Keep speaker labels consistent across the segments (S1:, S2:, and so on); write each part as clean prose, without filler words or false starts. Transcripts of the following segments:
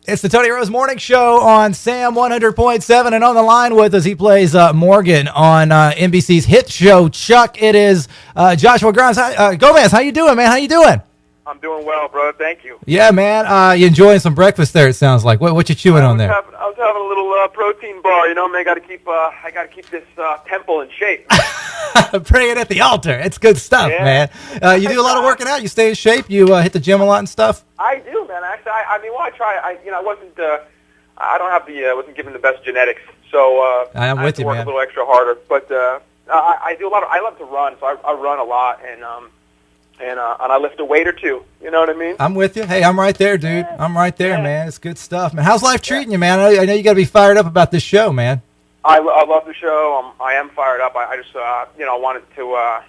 S1: It's the Tony Rose Morning Show on Sam 100.7, and on the line with us, he plays Morgan on NBC's hit show Chuck. It is Joshua Grimes. Gomez, how you doing, man? How you doing?
S2: I'm doing well, bro. Thank you.
S1: Yeah, man. You enjoying some breakfast there? It sounds like. What you chewing on there?
S2: I was having a little protein bar. You know, man. I got to keep this temple in shape.
S1: Bring it at the altar. It's good stuff, man. You do a lot of working out. You stay in shape. You hit the gym a lot and stuff.
S2: I do, man. Actually, I try. I wasn't. I don't have wasn't given the best genetics, so
S1: I'm with you,
S2: work
S1: man.
S2: a little extra harder. But I do a lot. I love to run, so I run a lot, and I lift a weight or two. You know what I mean?
S1: I'm with you. Hey, I'm right there, dude. I'm right there, man. It's good stuff, man. How's life treating you, man? I know you got to be fired up about this show, man.
S2: I love the show. I am fired up. I just wanted to.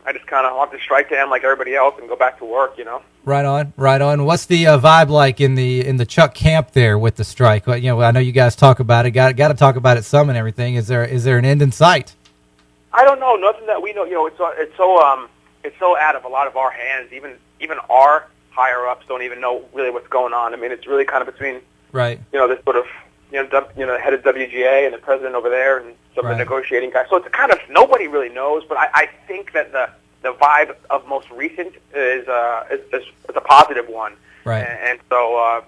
S2: I just kind of want to strike to end like everybody else and go back to work. You know. Right
S1: on. What's the vibe like in the Chuck camp there with the strike? You know, I know you guys talk about it. Got to talk about it some and everything. Is there an end in sight?
S2: I don't know. Nothing that we know. You know, it's so out of a lot of our hands. Even our higher ups don't even know really what's going on. I mean, it's really kind of between this sort of the head of WGA and the president over there and some of the negotiating guys. So it's kind of nobody really knows. But I think that the vibe of most recent is a positive one.
S1: Right.
S2: And so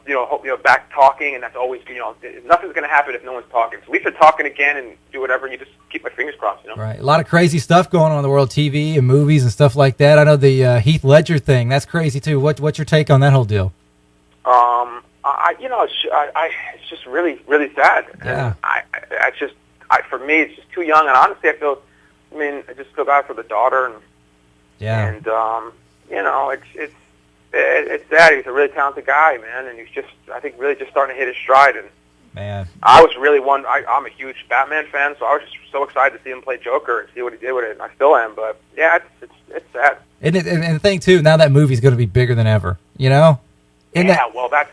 S2: back talking, and that's always nothing's going to happen if no one's talking. So at least they're talking again and do whatever. And you just keep my fingers crossed. You know. Right.
S1: A lot of crazy stuff going on in the world, TV and movies and stuff like that. I know the Heath Ledger thing. That's crazy too. What's your take on that whole deal?
S2: It's just really, really sad.
S1: Yeah.
S2: And for me, it's just too young. And honestly, I just feel bad for the daughter. And it's sad. He's a really talented guy, man, and he's just, I think, really just starting to hit his stride. And
S1: man,
S2: I was really I'm a huge Batman fan, so I was just so excited to see him play Joker and see what he did with it. And I still am, but yeah, it's sad.
S1: And the thing too, now that movie's going to be bigger than ever. You know.
S2: Well, that's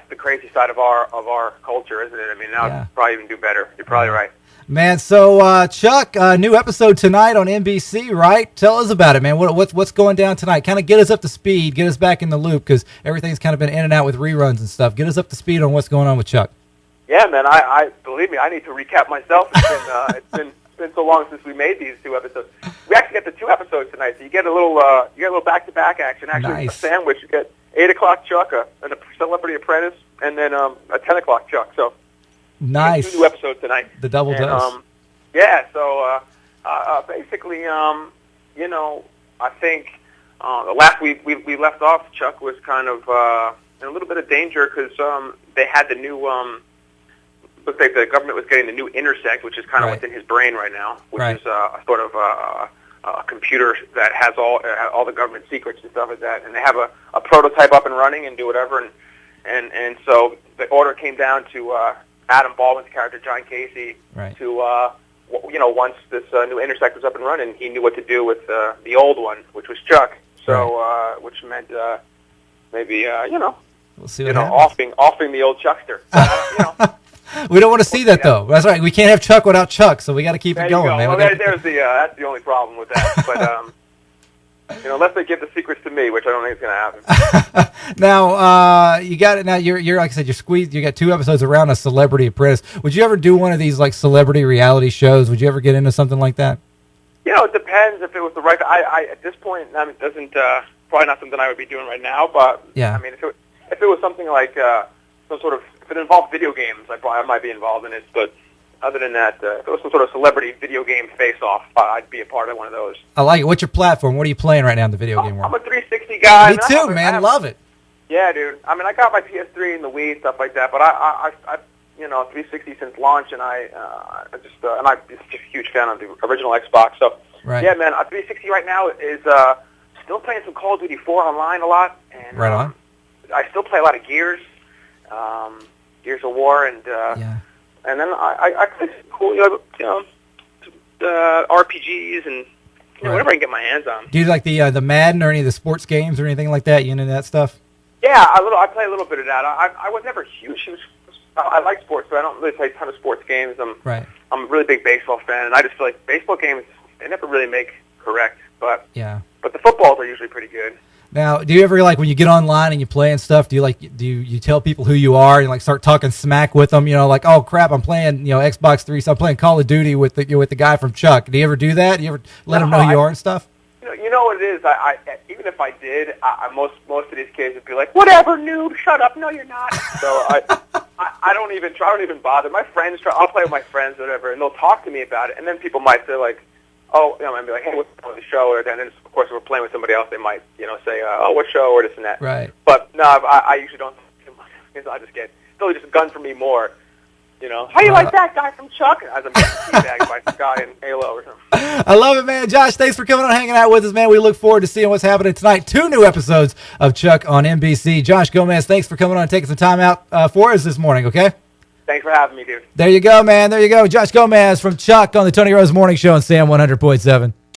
S2: the crazy side of our culture, isn't it? I mean, now it's probably even do better. You're probably right.
S1: Man, so Chuck, new episode tonight on NBC, right? Tell us about it, man. What's going down tonight? Kind of get us up to speed, get us back in the loop, because everything's kind of been in and out with reruns and stuff. Get us up to speed on what's going on with Chuck.
S2: Yeah, man. I believe me, I need to recap myself. It's been so long since we made these two episodes. We actually get the two episodes tonight, so you get a little back-to-back action. Actually,
S1: nice.
S2: A sandwich. You get 8 o'clock Chuck, a Celebrity Apprentice, and then a 10 o'clock Chuck. So.
S1: Nice.
S2: 2 new episodes tonight.
S1: The double dose.
S2: So basically, I think the last we left off, Chuck was kind of in a little bit of danger because they had the new. Looks like the government was getting the new Intersect, which is kind of what's in his brain right now, which is a sort of a computer that has all the government secrets and stuff like that, and they have a prototype up and running and do whatever, and so the order came down to. Adam Baldwin's character, John Casey, to once this new Intersect was up and running, he knew what to do with the old one, which was Chuck. So, which meant maybe
S1: we'll see what happens.
S2: offing the old Chuckster.
S1: We don't want to see that though. That's right. We can't have Chuck without Chuck, so we got to keep it going, man.
S2: Well, that's the only problem with that. But unless they give the secrets to me, which I don't think is going to happen.
S1: Now, you got it. Now you're like I said, you're squeezed. You got 2 episodes around a Celebrity Apprentice. Would you ever do one of these like celebrity reality shows? Would you ever get into something like that?
S2: It depends if it was the right. I at this point, it doesn't probably not something I would be doing right now. But I mean, if it was something like some sort of, if it involved video games, I might be involved in it. But other than that, if it was some sort of celebrity video game face-off, I'd be a part of one of those.
S1: I like it. What's your platform? What are you playing right now in the video game world?
S2: I'm a 360 guy.
S1: Me too, man. Love it.
S2: Yeah, dude. I mean, I got my PS3 and the Wii, stuff like that, but I 360 since launch, and I'm just a huge fan of the original Xbox. So, yeah, man, 360 right now is still playing some Call of Duty 4 online a lot. And,
S1: right on.
S2: I still play a lot of Gears of War, and and then I play some cool, RPGs and whatever I can get my hands on.
S1: Do you like the Madden or any of the sports games or anything like that? You into that stuff?
S2: Yeah, I play a little bit of that. I was never huge. I like sports, but I don't really play a ton of sports games. I'm a really big baseball fan, and I just feel like baseball games, they never really make correct. But the footballs are usually pretty good.
S1: Now, do you ever like when you get online and you play and stuff? Do you tell people who you are and like start talking smack with them? You know, like, oh crap, I'm playing Xbox 3, so I'm playing Call of Duty with the guy from Chuck. Do you ever do that? Do you ever let them know who you are and stuff?
S2: You know what it is. I even if I did, most of these kids would be like, "Whatever, noob, shut up." No, you're not. So I don't even try. I don't even bother. My friends try. I'll play with my friends, whatever, and they'll talk to me about it. And then people might say like, "Oh," I'd be like, "Hey, what's the show?" Or then, of course, if we're playing with somebody else, they might say, "Oh, what show?" or this and that.
S1: Right.
S2: But no, I usually don't. Because I just get they'll just gun for me more. How you like that guy from Chuck? As I'm getting teabagged by some guy in Halo or something.
S1: I love it, man. Josh, thanks for coming on and hanging out with us, man. We look forward to seeing what's happening tonight. 2 new episodes of Chuck on NBC. Josh Gomez, thanks for coming on and taking some time out for us this morning, okay?
S2: Thanks for having me, dude.
S1: There you go, man. There you go. Josh Gomez from Chuck on the Tony Rose Morning Show on Sam 100.7.